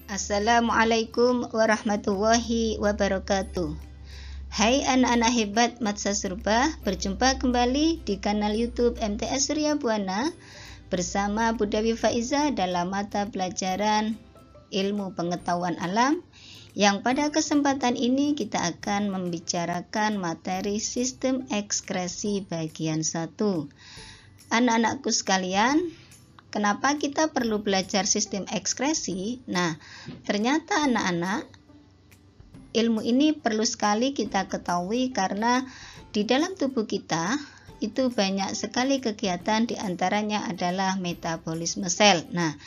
Assalamualaikum warahmatullahi wabarakatuh. Hai anak-anak hebat Matsa Surba, berjumpa kembali di kanal YouTube MTS Surya Buana bersama Budawi Faiza dalam mata pelajaran Ilmu Pengetahuan Alam, yang pada kesempatan ini kita akan membicarakan materi sistem ekskresi bagian 1. Anak-anakku sekalian, kenapa kita perlu belajar sistem ekskresi? Nah, ternyata anak-anak, ilmu ini perlu sekali kita ketahui karena di dalam tubuh kita itu banyak sekali kegiatan, diantaranya adalah metabolisme sel. Nah,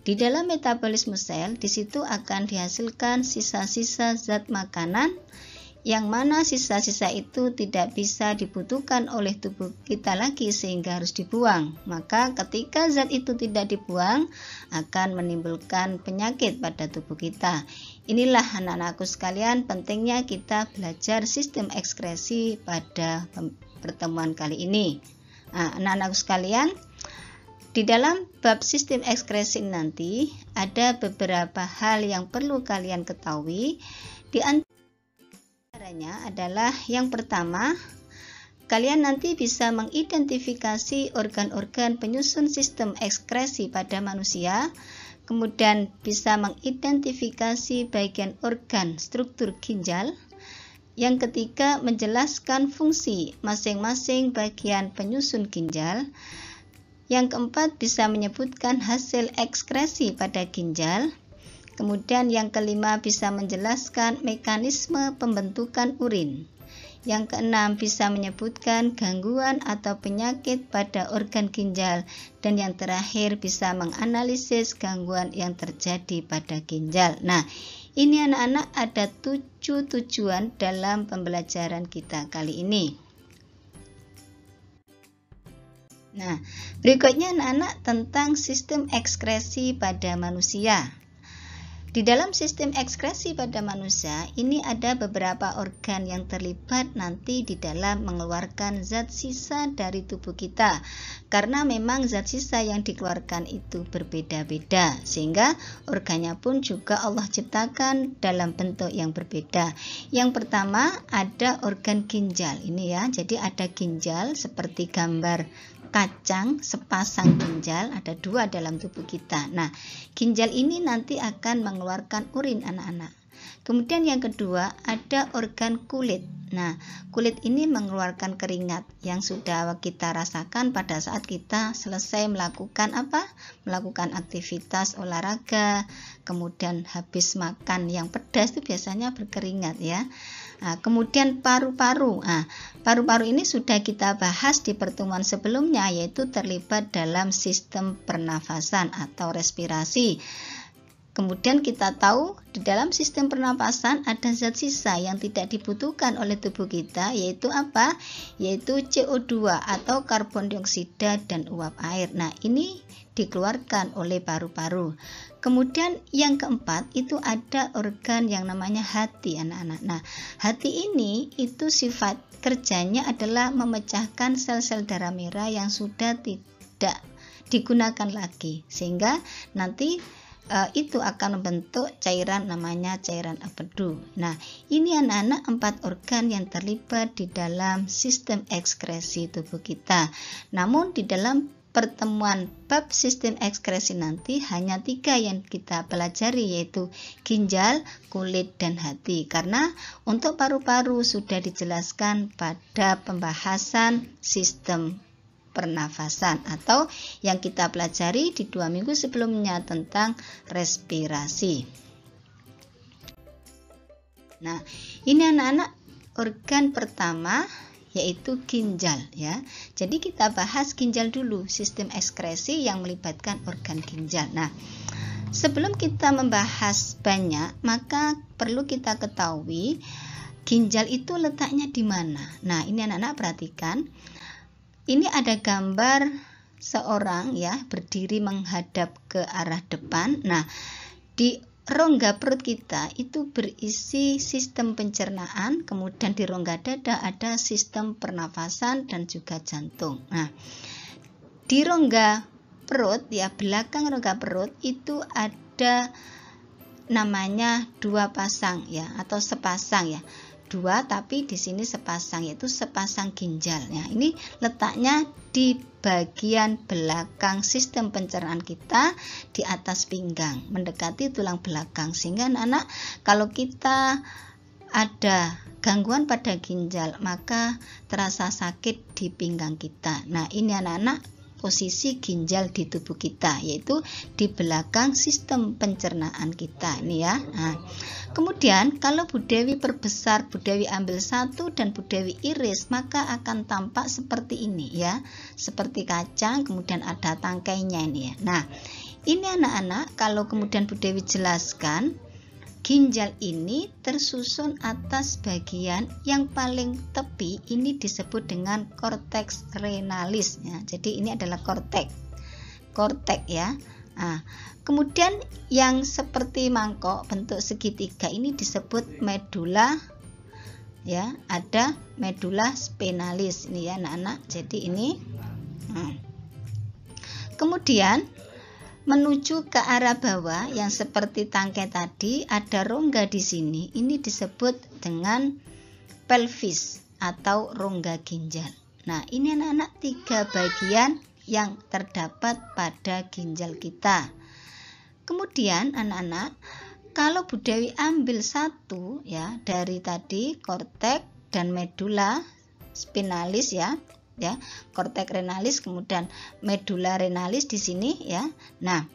di dalam metabolisme sel, di situ akan dihasilkan sisa-sisa zat makanan, yang mana sisa-sisa itu tidak bisa dibutuhkan oleh tubuh kita lagi sehingga harus dibuang. Maka ketika zat itu tidak dibuang akan menimbulkan penyakit pada tubuh kita. Inilah anak-anakku sekalian pentingnya kita belajar sistem ekskresi pada pertemuan kali ini. Nah, anak-anakku sekalian, di dalam bab sistem ekskresi nanti ada beberapa hal yang perlu kalian ketahui. Di antaranya adalah yang pertama, kalian nanti bisa mengidentifikasi organ-organ penyusun sistem ekskresi pada manusia, kemudian bisa mengidentifikasi bagian organ struktur ginjal. Yang ketiga, menjelaskan fungsi masing-masing bagian penyusun ginjal. Yang keempat, bisa menyebutkan hasil ekskresi pada ginjal. Kemudian yang kelima, bisa menjelaskan mekanisme pembentukan urin. Yang keenam, bisa menyebutkan gangguan atau penyakit pada organ ginjal. Dan yang terakhir, bisa menganalisis gangguan yang terjadi pada ginjal. Nah, ini anak-anak ada 7 tujuan dalam pembelajaran kita kali ini. Nah, berikutnya anak-anak tentang sistem ekskresi pada manusia. Di dalam sistem ekskresi pada manusia, ini ada beberapa organ yang terlibat nanti di dalam mengeluarkan zat sisa dari tubuh kita. Karena memang zat sisa yang dikeluarkan itu berbeda-beda, sehingga organnya pun juga Allah ciptakan dalam bentuk yang berbeda. Yang pertama ada organ ginjal ini ya. Jadi ada ginjal seperti gambar kacang, sepasang ginjal, ada 2 dalam tubuh kita. Nah, ginjal ini nanti akan mengeluarkan urin anak-anak. Kemudian yang kedua ada organ kulit. Nah, kulit ini mengeluarkan keringat yang sudah kita rasakan pada saat kita selesai melakukan apa? Melakukan aktivitas olahraga, kemudian habis makan yang pedas itu biasanya berkeringat ya. Nah, kemudian paru-paru. Nah, paru-paru ini sudah kita bahas di pertemuan sebelumnya, yaitu terlibat dalam sistem pernafasan atau respirasi. Kemudian kita tahu di dalam sistem pernapasan ada zat sisa yang tidak dibutuhkan oleh tubuh kita, yaitu apa? Yaitu CO2 atau karbon dioksida dan uap air. Nah, ini dikeluarkan oleh paru-paru. Kemudian yang keempat itu ada organ yang namanya hati anak-anak. Nah, hati ini itu sifat kerjanya adalah memecahkan sel-sel darah merah yang sudah tidak digunakan lagi, sehingga nanti itu akan membentuk cairan namanya cairan empedu. Nah, ini anak-anak 4 organ yang terlibat di dalam sistem ekskresi tubuh kita. Namun di dalam pertemuan bab sistem ekskresi nanti hanya 3 yang kita pelajari, yaitu ginjal, kulit, dan hati. Karena untuk paru-paru sudah dijelaskan pada pembahasan sistem pernafasan atau yang kita pelajari di 2 minggu sebelumnya tentang respirasi. Nah, ini anak-anak organ pertama yaitu ginjal ya. Jadi kita bahas ginjal dulu, sistem ekskresi yang melibatkan organ ginjal. Nah, sebelum kita membahas banyak, maka perlu kita ketahui ginjal itu letaknya di mana. Nah, ini anak-anak perhatikan. Ini ada gambar seorang ya berdiri menghadap ke arah depan. Nah, di rongga perut kita itu berisi sistem pencernaan, kemudian di rongga dada ada sistem pernafasan dan juga jantung. Nah, di rongga perut ya, belakang rongga perut itu ada namanya dua pasang ya, atau sepasang ya. Dua tapi di sini sepasang, yaitu sepasang ginjal. Ya, ini letaknya di bagian belakang sistem pencernaan kita, di atas pinggang, mendekati tulang belakang, sehingga anak-anak kalau kita ada gangguan pada ginjal maka terasa sakit di pinggang kita. Nah, ini anak-anak posisi ginjal di tubuh kita, yaitu di belakang sistem pencernaan kita ini ya. Nah, kemudian kalau Bu Dewi perbesar, Bu Dewi ambil satu dan Bu Dewi iris, maka akan tampak seperti ini ya, seperti kacang, kemudian ada tangkainya ini ya. Nah, ini anak-anak kalau kemudian Bu Dewi jelaskan, ginjal ini tersusun atas bagian yang paling tepi, ini disebut dengan korteks renalis ya. Jadi ini adalah korteks ya. Nah, kemudian yang seperti mangkok bentuk segitiga ini disebut medula ya, ada medula spinalis ini ya anak-anak. Jadi ini kemudian menuju ke arah bawah yang seperti tangkai tadi, ada rongga di sini. Ini disebut dengan pelvis atau rongga ginjal. Nah, ini anak-anak tiga bagian yang terdapat pada ginjal kita. Kemudian anak-anak, kalau Bu Dewi ambil satu ya dari tadi korteks dan medula spinalis ya, korteks renalis, kemudian medula renalis di sini ya. Nah,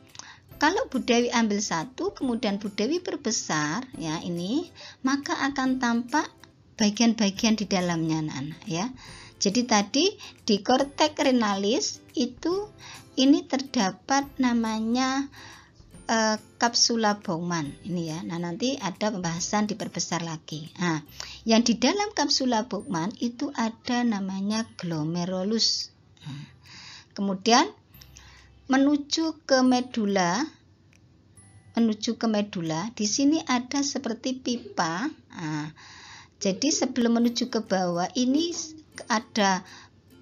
kalau Bu Dewi ambil satu, kemudian Bu Dewi perbesar ya ini, maka akan tampak bagian-bagian di dalamnya anak-anak ya. Jadi tadi di korteks renalis itu ini terdapat namanya kapsula Bowman ini ya. Nah, nanti ada pembahasan diperbesar lagi. Nah, yang di dalam kapsula Bowman itu ada namanya glomerulus. Kemudian menuju ke medula, di sini ada seperti pipa. Nah, jadi sebelum menuju ke bawah ini ada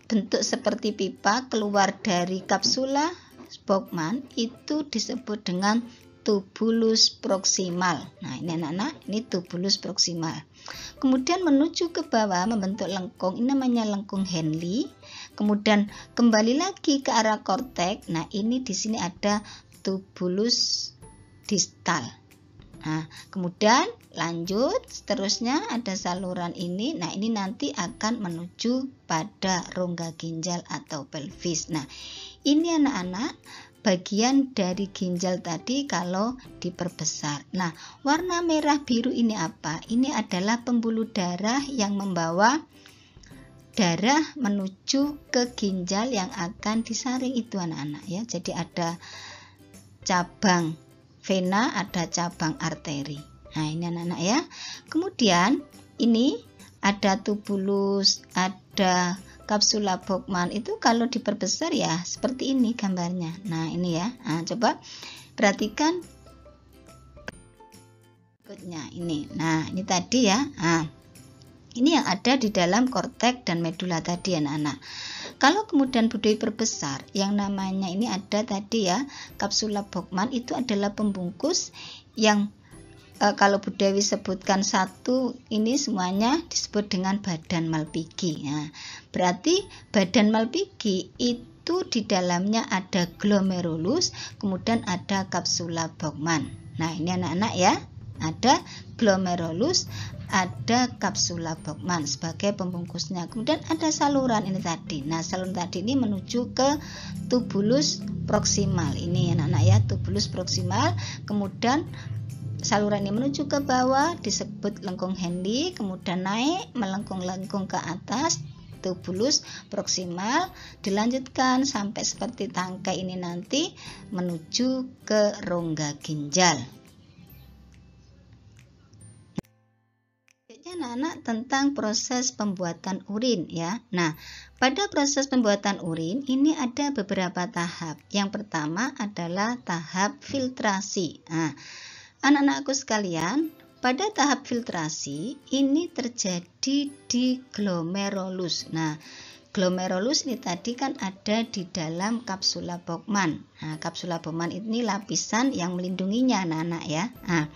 bentuk seperti pipa keluar dari kapsula Bowman, itu disebut dengan tubulus proksimal. Nah, ini anak-anak, ini tubulus proksimal. Kemudian menuju ke bawah membentuk lengkung, ini namanya lengkung Henle. Kemudian kembali lagi ke arah korteks. Nah, ini di sini ada tubulus distal. Nah, kemudian lanjut seterusnya ada saluran ini. Nah, ini nanti akan menuju pada rongga ginjal atau pelvis. Nah, ini anak-anak bagian dari ginjal tadi kalau diperbesar. Nah, warna merah biru ini apa? Ini adalah pembuluh darah yang membawa darah menuju ke ginjal yang akan disaring itu anak-anak ya. Jadi ada cabang vena, ada cabang arteri. Nah, ini anak-anak ya. Kemudian ini ada tubulus, ada kapsula Bowman, itu kalau diperbesar ya seperti ini gambarnya. Nah, ini ya. Nah, coba perhatikan berikutnya ini. Nah, ini tadi ya. Nah, ini yang ada di dalam korteks dan medula tadi anak-anak. Kalau kemudian Bu Dewi perbesar, yang namanya ini ada tadi ya, kapsula Bowman itu adalah pembungkus yang kalau Bu Dewi sebutkan satu, ini semuanya disebut dengan badan Malpighi. Nah, berarti badan Malpighi itu di dalamnya ada glomerulus, kemudian ada kapsula Bowman. Nah, ini anak-anak ya, ada glomerulus, ada kapsula Bowman sebagai pembungkusnya. Kemudian ada saluran ini tadi. Nah, saluran tadi ini menuju ke tubulus proksimal. Ini anak-anak ya, tubulus proksimal. Kemudian saluran ini menuju ke bawah disebut lengkung Henle, kemudian naik melengkung-lengkung ke atas tubulus proksimal, dilanjutkan sampai seperti tangkai ini nanti menuju ke rongga ginjal. Anak-anak tentang proses pembuatan urin ya. Nah, pada proses pembuatan urin ini ada beberapa tahap. Yang pertama adalah tahap filtrasi. Nah, anak-anakku sekalian, pada tahap filtrasi ini terjadi di glomerulus. Nah, glomerulus ini tadi kan ada di dalam kapsula Bowman. Nah, kapsula Bowman ini lapisan yang melindunginya anak-anak ya. Nah,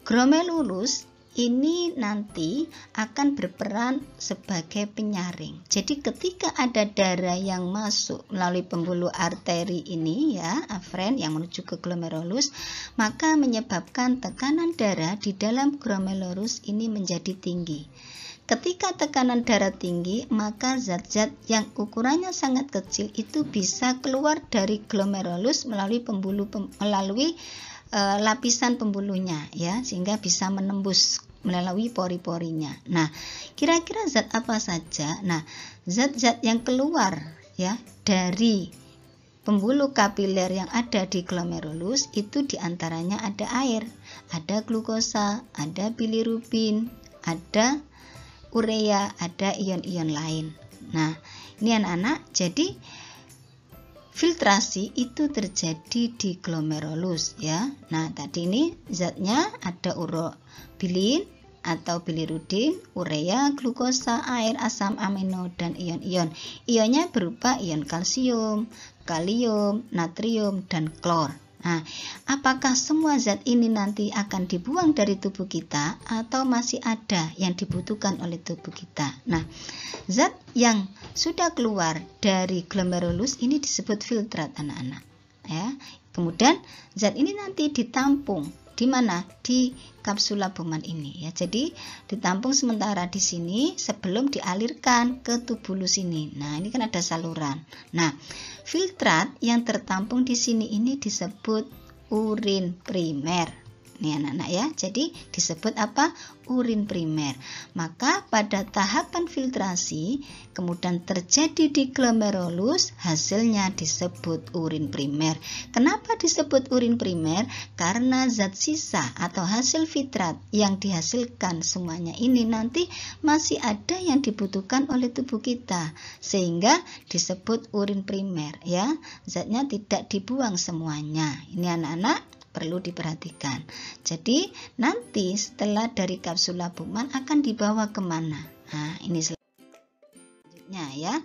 glomerulus ini nanti akan berperan sebagai penyaring. Jadi ketika ada darah yang masuk melalui pembuluh arteri ini ya, afren yang menuju ke glomerulus, maka menyebabkan tekanan darah di dalam glomerulus ini menjadi tinggi. Ketika tekanan darah tinggi, maka zat-zat yang ukurannya sangat kecil itu bisa keluar dari glomerulus melalui lapisan pembuluhnya ya, sehingga bisa menembus melalui pori-porinya. Nah, kira-kira zat apa saja? Nah, zat-zat yang keluar ya dari pembuluh kapiler yang ada di glomerulus itu diantaranya ada air, ada glukosa, ada bilirubin, ada urea, ada ion-ion lain. Nah, ini anak-anak, jadi filtrasi itu terjadi di glomerulus ya. Nah, tadi ini zatnya ada urobilin atau bilirubin, urea, glukosa, air, asam amino, dan ion-ion. Ionnya berupa ion kalsium, kalium, natrium, dan klor. Nah, apakah semua zat ini nanti akan dibuang dari tubuh kita atau masih ada yang dibutuhkan oleh tubuh kita? Nah, zat yang sudah keluar dari glomerulus ini disebut filtrat anak-anak. Ya. Kemudian zat ini nanti ditampung di mana? Di kapsula Bowman ini ya. Jadi ditampung sementara di sini sebelum dialirkan ke tubulus ini. Nah, ini kan ada saluran. Nah, filtrat yang tertampung di sini ini disebut urin primer. Nih anak-anak ya. Jadi disebut apa? Urin primer. Maka pada tahapan filtrasi kemudian terjadi di glomerulus, hasilnya disebut urin primer. Kenapa disebut urin primer? Karena zat sisa atau hasil filtrat yang dihasilkan semuanya ini nanti masih ada yang dibutuhkan oleh tubuh kita, sehingga disebut urin primer ya. Zatnya tidak dibuang semuanya. Ini anak-anak perlu diperhatikan. Jadi nanti setelah dari kapsula Bowman akan dibawa kemana? Nah, ini selanjutnya ya.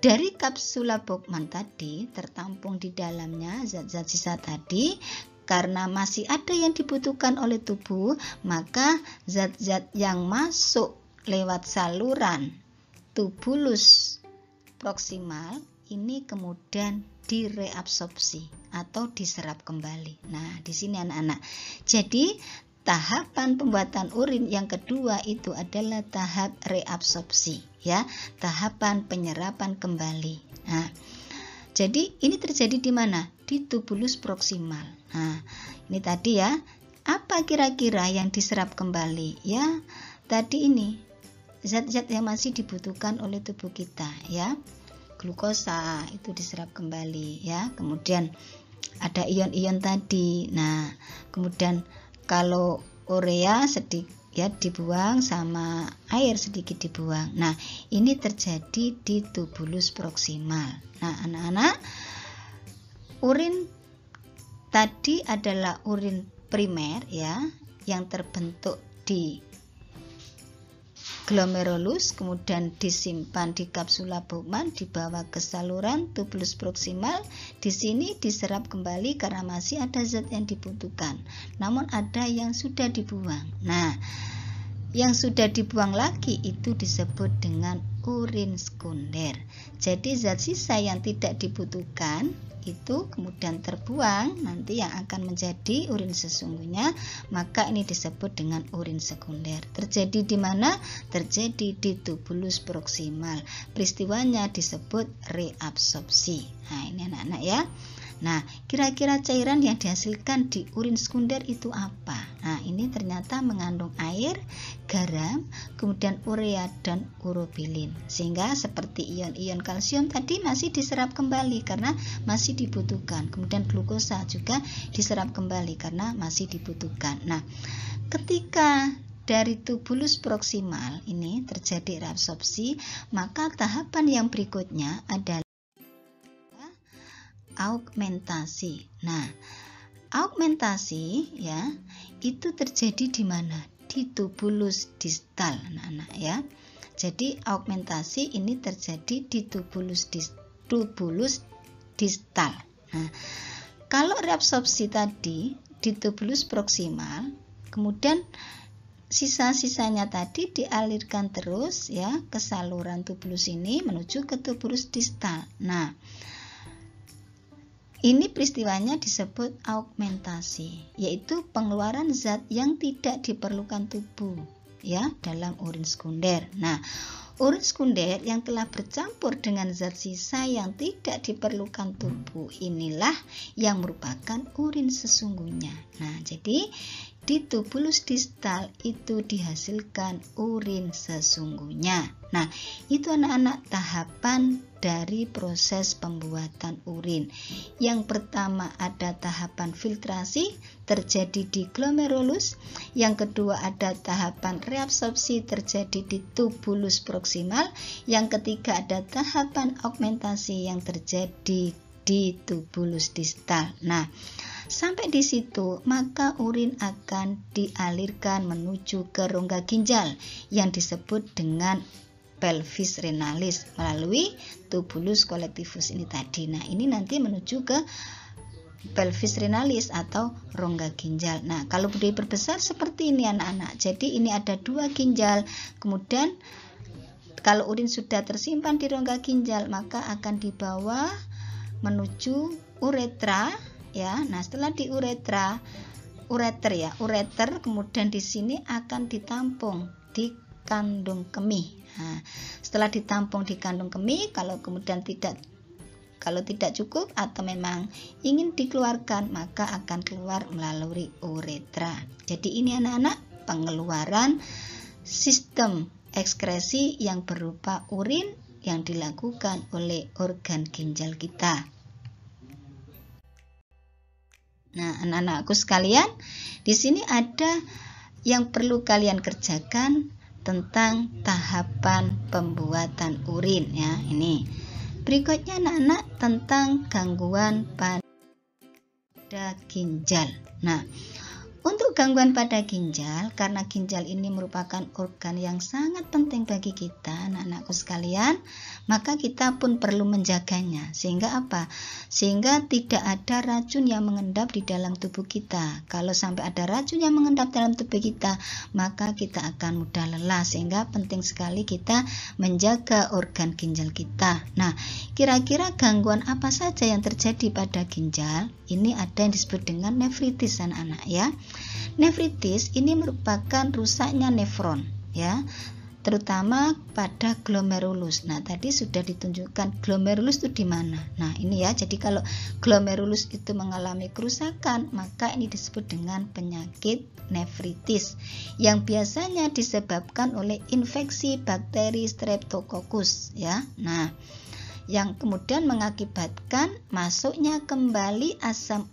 Dari kapsula Bowman tadi tertampung di dalamnya zat-zat sisa tadi. Karena masih ada yang dibutuhkan oleh tubuh, maka zat-zat yang masuk lewat saluran tubulus proksimal ini kemudian direabsorpsi atau diserap kembali. Nah, di sini anak-anak. Jadi, tahapan pembuatan urin yang kedua itu adalah tahap reabsorpsi, ya, tahapan penyerapan kembali. Nah, jadi ini terjadi di mana? Di tubulus proksimal. Nah, ini tadi ya. Apa kira-kira yang diserap kembali? Ya, tadi ini zat-zat yang masih dibutuhkan oleh tubuh kita, ya. Glukosa itu diserap kembali ya. Kemudian ada ion-ion tadi. Nah, kemudian kalau urea sedikit ya dibuang sama air sedikit dibuang. Nah, ini terjadi di tubulus proksimal. Nah, anak-anak, urin tadi adalah urin primer ya, yang terbentuk di glomerulus, kemudian disimpan di kapsula Bowman, dibawa ke saluran tubulus proksimal. Di sini diserap kembali karena masih ada zat yang dibutuhkan. Namun ada yang sudah dibuang. Nah, yang sudah dibuang lagi itu disebut dengan urin sekunder. Jadi zat sisa yang tidak dibutuhkan itu kemudian terbuang, nanti yang akan menjadi urin sesungguhnya, maka ini disebut dengan urin sekunder. Terjadi di mana? Terjadi di tubulus proksimal. Peristiwanya disebut reabsorpsi. Nah, ini anak-anak ya. Nah, kira-kira cairan yang dihasilkan di urin sekunder itu apa? Nah, ini ternyata mengandung air, garam, kemudian urea dan urobilin. Sehingga seperti ion-ion kalsium tadi masih diserap kembali karena masih dibutuhkan. Kemudian glukosa juga diserap kembali karena masih dibutuhkan. Nah, ketika dari tubulus proksimal ini terjadi reabsorpsi, maka tahapan yang berikutnya adalah augmentasi. Nah, augmentasi ya itu terjadi di mana? Di tubulus distal, anak-anak ya. Jadi augmentasi ini terjadi di tubulus distal. Nah, kalau reabsorpsi tadi di tubulus proksimal, kemudian sisa-sisanya tadi dialirkan terus ya ke saluran tubulus ini menuju ke tubulus distal. Nah, ini peristiwanya disebut augmentasi, yaitu pengeluaran zat yang tidak diperlukan tubuh ya dalam urin sekunder. Nah, urin sekunder yang telah bercampur dengan zat sisa yang tidak diperlukan tubuh inilah yang merupakan urin sesungguhnya. Nah, jadi di tubulus distal itu dihasilkan urin sesungguhnya. Nah, itu anak-anak tahapan dari proses pembuatan urin. Yang pertama ada tahapan filtrasi terjadi di glomerulus. Yang kedua ada tahapan reabsorpsi terjadi di tubulus proksimal. Yang ketiga ada tahapan augmentasi yang terjadi di tubulus distal. Nah, sampai di situ maka urin akan dialirkan menuju ke rongga ginjal yang disebut dengan pelvis renalis melalui tubulus collectivus ini tadi. Nah, ini nanti menuju ke pelvis renalis atau rongga ginjal. Nah, kalau diperbesar seperti ini anak-anak. Jadi ini ada 2 ginjal. Kemudian kalau urin sudah tersimpan di rongga ginjal maka akan dibawa menuju uretra ya. Nah, setelah di ureter kemudian di sini akan ditampung di kandung kemih. Nah, setelah ditampung di kandung kemih, kalau tidak cukup atau memang ingin dikeluarkan maka akan keluar melalui uretra. Jadi ini anak-anak pengeluaran sistem ekskresi yang berupa urin yang dilakukan oleh organ ginjal kita. Nah, anak-anakku sekalian, di sini ada yang perlu kalian kerjakan tentang tahapan pembuatan urin ya. Ini berikutnya anak-anak tentang gangguan pada ginjal. Nah, untuk gangguan pada ginjal, karena ginjal ini merupakan organ yang sangat penting bagi kita anak-anakku sekalian, maka kita pun perlu menjaganya. Sehingga apa? Sehingga tidak ada racun yang mengendap di dalam tubuh kita. Kalau sampai ada racun yang mengendap dalam tubuh kita, maka kita akan mudah lelah. Sehingga penting sekali kita menjaga organ ginjal kita. Nah, kira-kira gangguan apa saja yang terjadi pada ginjal? Ini ada yang disebut dengan nefritis anak-anak ya. Nefritis ini merupakan rusaknya nefron ya, terutama pada glomerulus. Nah, tadi sudah ditunjukkan glomerulus itu di mana. Nah, ini ya. Jadi kalau glomerulus itu mengalami kerusakan, maka ini disebut dengan penyakit nefritis yang biasanya disebabkan oleh infeksi bakteri Streptococcus ya. Nah, yang kemudian mengakibatkan masuknya kembali asam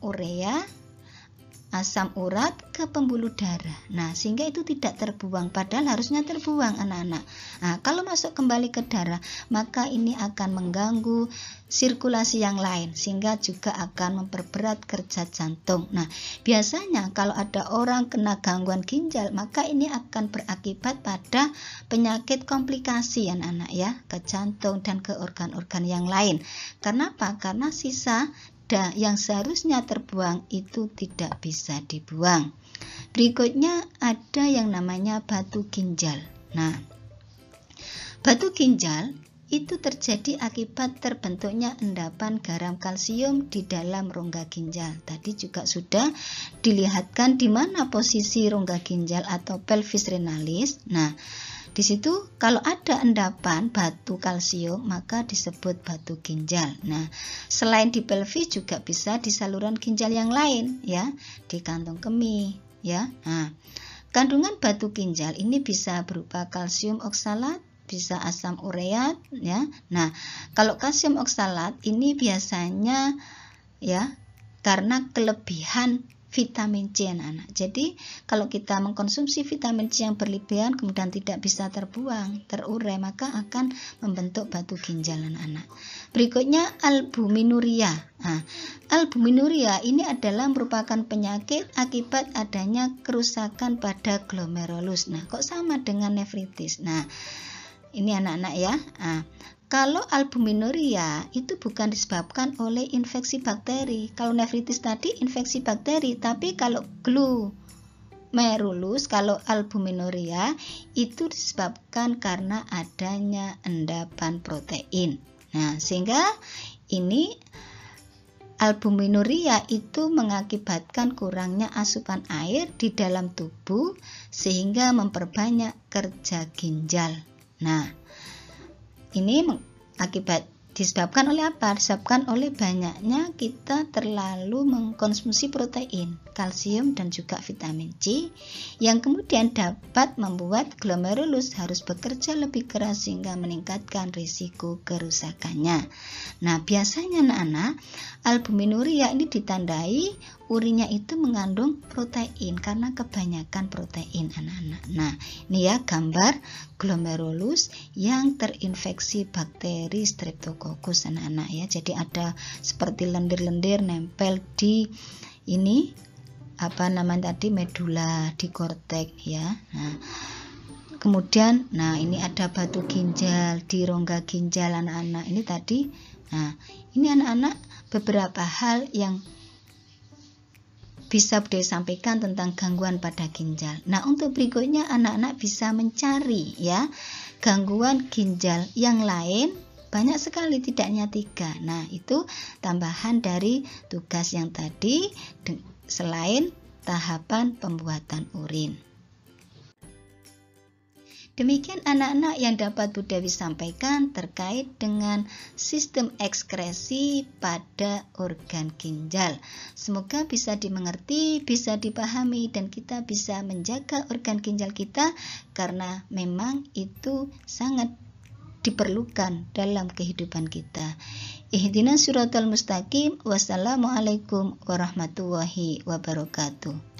urat ke pembuluh darah. Nah, sehingga itu tidak terbuang, padahal harusnya terbuang anak-anak. Nah, kalau masuk kembali ke darah, maka ini akan mengganggu sirkulasi yang lain, sehingga juga akan memperberat kerja jantung. Nah, biasanya kalau ada orang kena gangguan ginjal, maka ini akan berakibat pada penyakit komplikasi anak-anak ya, ke jantung dan ke organ-organ yang lain. Karena apa? Karena sisa yang seharusnya terbuang itu tidak bisa dibuang. Berikutnya ada yang namanya batu ginjal. Nah, batu ginjal itu terjadi akibat terbentuknya endapan garam kalsium di dalam rongga ginjal. Tadi juga sudah dilihatkan di mana posisi rongga ginjal atau pelvis renalis. Nah, di situ kalau ada endapan batu kalsium maka disebut batu ginjal. Nah, selain di pelvis juga bisa di saluran ginjal yang lain ya, di kantong kemih ya. Nah, kandungan batu ginjal ini bisa berupa kalsium oksalat, bisa asam ureat ya. Nah, kalau kalsium oksalat ini biasanya ya karena kelebihan vitamin C anak-anak. Jadi kalau kita mengkonsumsi vitamin C yang berlebihan kemudian tidak bisa terbuang, terurai, maka akan membentuk batu ginjal anak-anak. Berikutnya albuminuria. Nah, albuminuria ini adalah merupakan penyakit akibat adanya kerusakan pada glomerulus. Nah, kok sama dengan nefritis? Nah, Ini anak-anak ya. Nah, kalau albuminuria itu bukan disebabkan oleh infeksi bakteri. Kalau nefritis tadi infeksi bakteri, tapi kalau glomerulus, kalau albuminuria itu disebabkan karena adanya endapan protein. Nah, sehingga ini albuminuria itu mengakibatkan kurangnya asupan air di dalam tubuh sehingga memperbanyak kerja ginjal. Nah, ini disebabkan oleh apa? Disebabkan oleh banyaknya kita terlalu mengkonsumsi protein, kalsium dan juga vitamin C yang kemudian dapat membuat glomerulus harus bekerja lebih keras sehingga meningkatkan risiko kerusakannya. Nah, biasanya anak-anak albuminuria ini ditandai urinnya itu mengandung protein karena kebanyakan protein anak-anak. Nah, ini ya gambar glomerulus yang terinfeksi bakteri Streptococcus anak-anak ya. Jadi ada seperti lendir-lendir nempel di ini medula di korteks ya. Nah, kemudian ini ada batu ginjal di rongga ginjal anak-anak. Ini tadi. Nah, ini anak-anak beberapa hal yang bisa disampaikan tentang gangguan pada ginjal. Nah, untuk berikutnya anak-anak bisa mencari ya gangguan ginjal yang lain, banyak sekali, tidak hanya 3. Nah, itu tambahan dari tugas yang tadi selain tahapan pembuatan urin. Demikian anak-anak yang dapat Bu Dewi sampaikan terkait dengan sistem ekskresi pada organ ginjal. Semoga bisa dimengerti, bisa dipahami, dan kita bisa menjaga organ ginjal kita karena memang itu sangat diperlukan dalam kehidupan kita. Ihdinas siratal mustaqim. Wassalamualaikum warahmatullahi wabarakatuh.